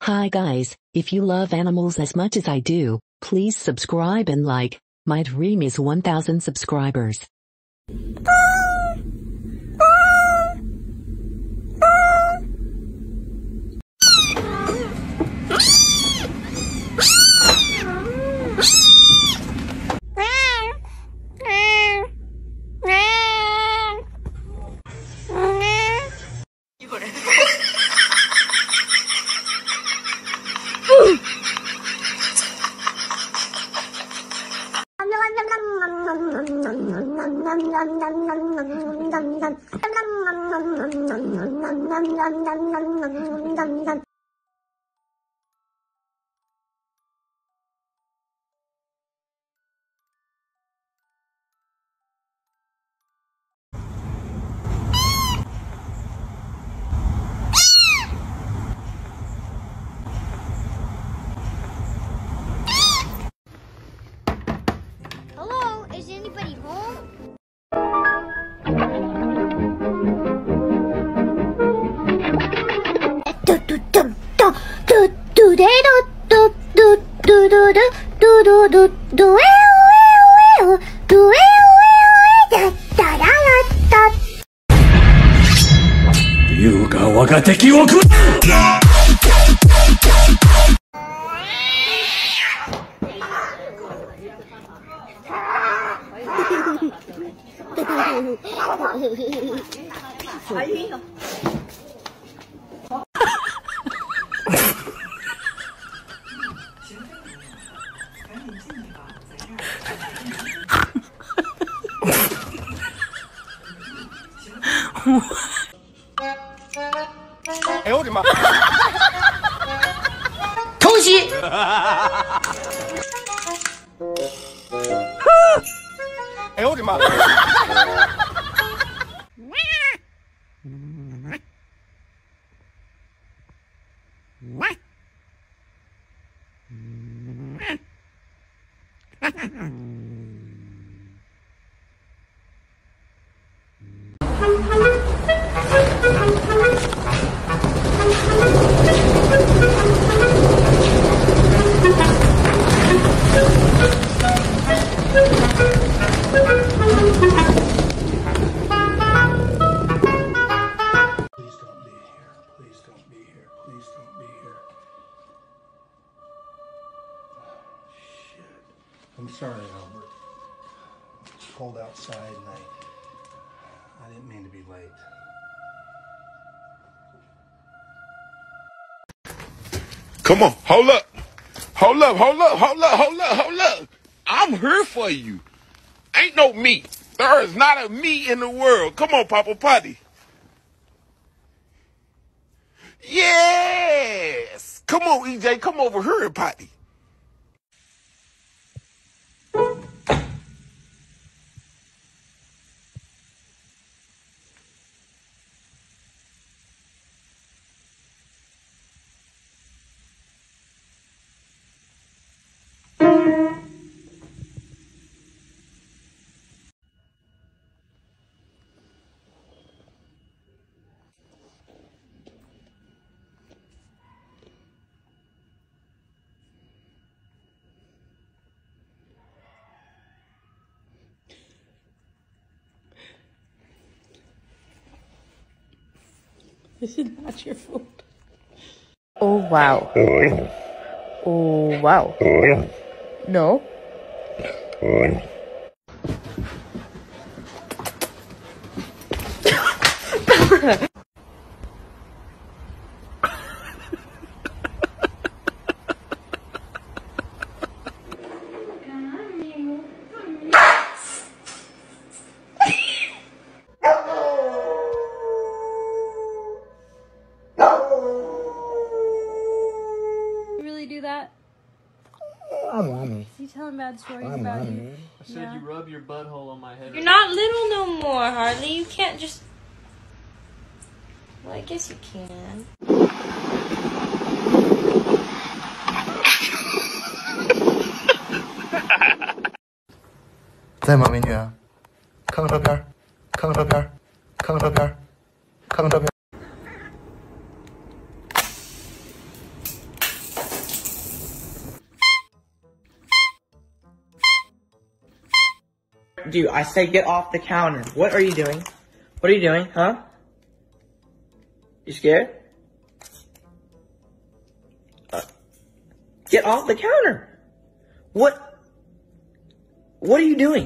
Hi guys, if you love animals as much as I do, please subscribe and like. My dream is 1,000 subscribers. Hello, is anybody home?哎呦我的妈！偷袭！哎呦我的妈！I'm sorry, Albert. It's cold outside and I didn't mean to be late. Come on, hold up. Hold up, hold up, hold up, hold up, hold up. I'm here for you. Ain't no me. There is not a me in the world. Come on, Papa Potty. Yes. Come on, EJ. Come over here and potty. This is not your fault. Oh, wow. Oh, wow. No. Do that? Mommy. You telling bad stories about you? I said you rub your butthole on my head. You're not little no more, Harley. You can't just... Well, I guess you can. 在吗，美女？看看照片，看看照片，看看照片，看看照片。do? I say get off the counter. What are you doing? What are you doing, huh? You scared? Get off the counter. What are you doing?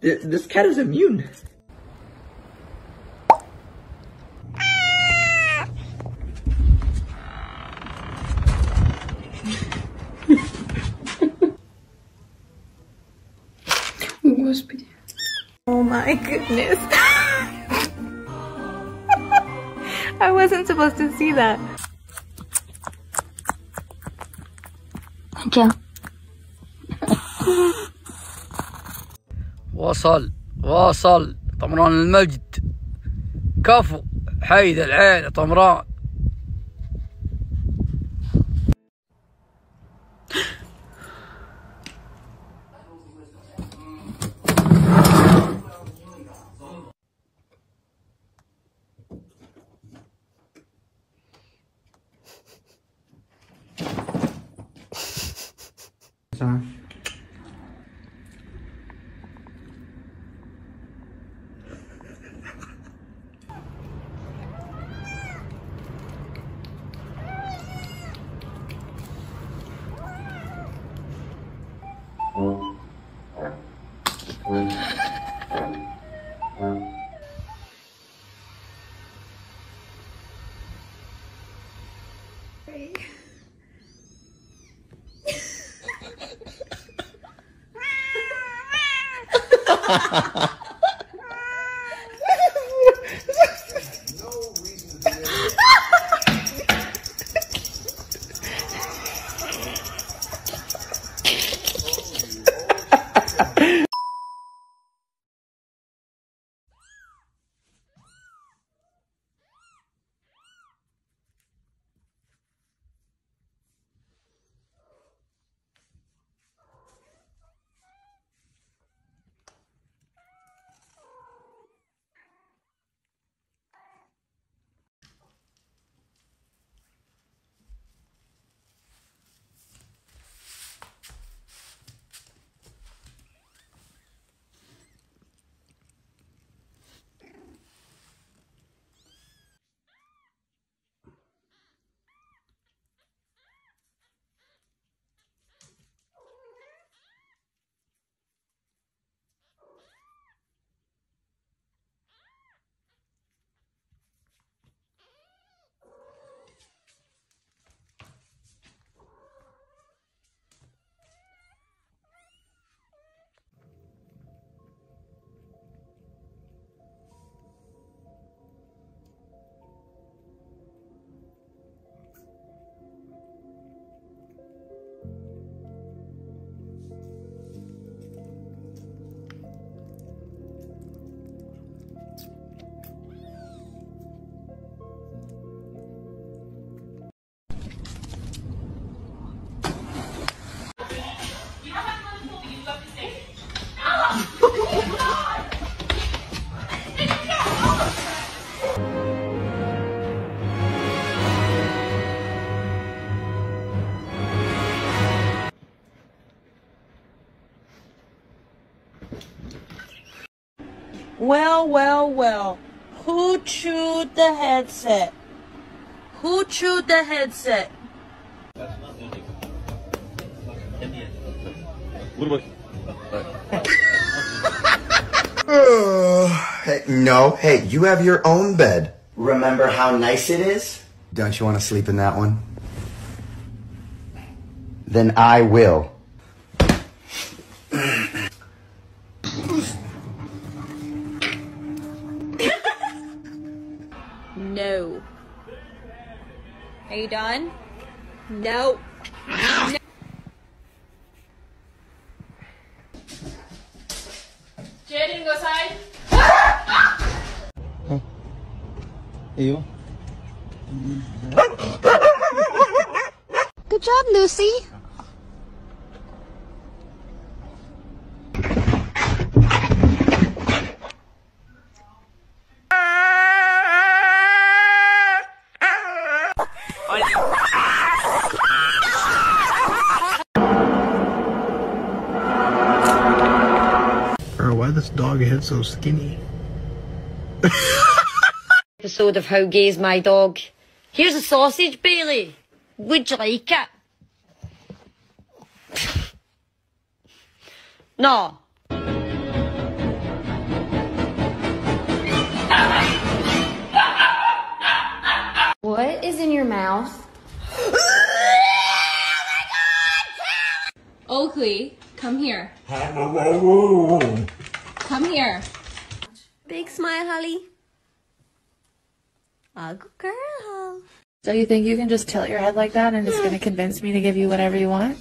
This cat is immune. Господи. Oh my goodness. I wasn't supposed to see that. Thank you. واصل طمران المجد كفو حيد العين طمران. Well. Who chewed the headset? Who chewed the headset? Hey, no, hey, you have your own bed. Remember how nice it is? Don't you want to sleep in that one? Then I will. No. Are you done? No. Jaden, go side. ايوه. Good job, Lucy. dog is so skinny. Episode of How Gay's My Dog. Here's a sausage, Bailey. Would you like it? No. What is in your mouth? Oakley, come here. Come here. Big smile, Holly. Oh, good girl. So you think you can just tilt your head like that and it's gonna convince me to give you whatever you want?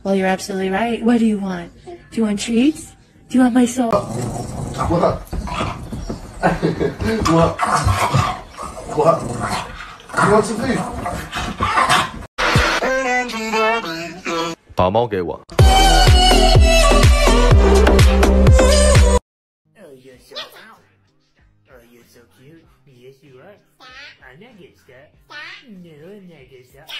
Well, you're absolutely right. What do you want? Do you want treats? Do you want my soul? What? What? What? You want some food? 把猫给我。 Oh, you're so cute. Oh, you're so cute. Yes, you are. I'm not against that. No, I'm not against that.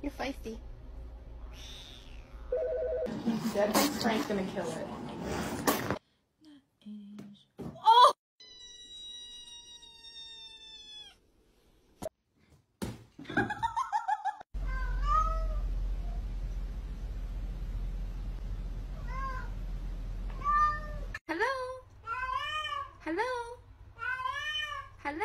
You're feisty. That Frank's gonna kill it. Hello? Hello? Hello?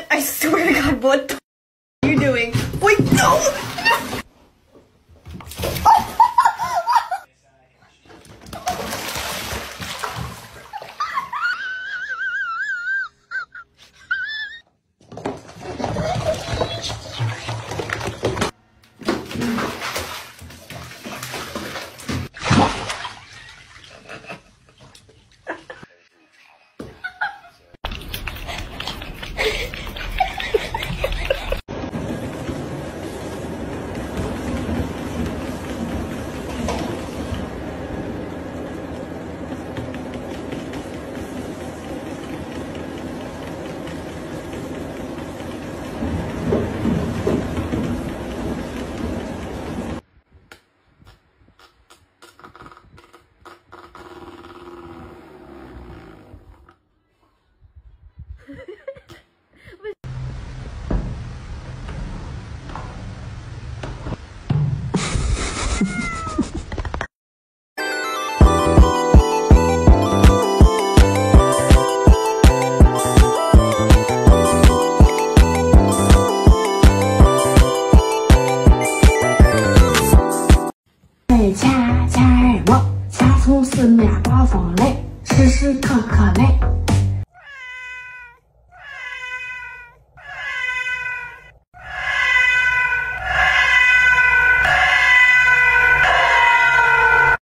I swear to God, what the are you doing? Wait, no!掐掐我，掐出是俩刮风嘞，时时刻刻嘞。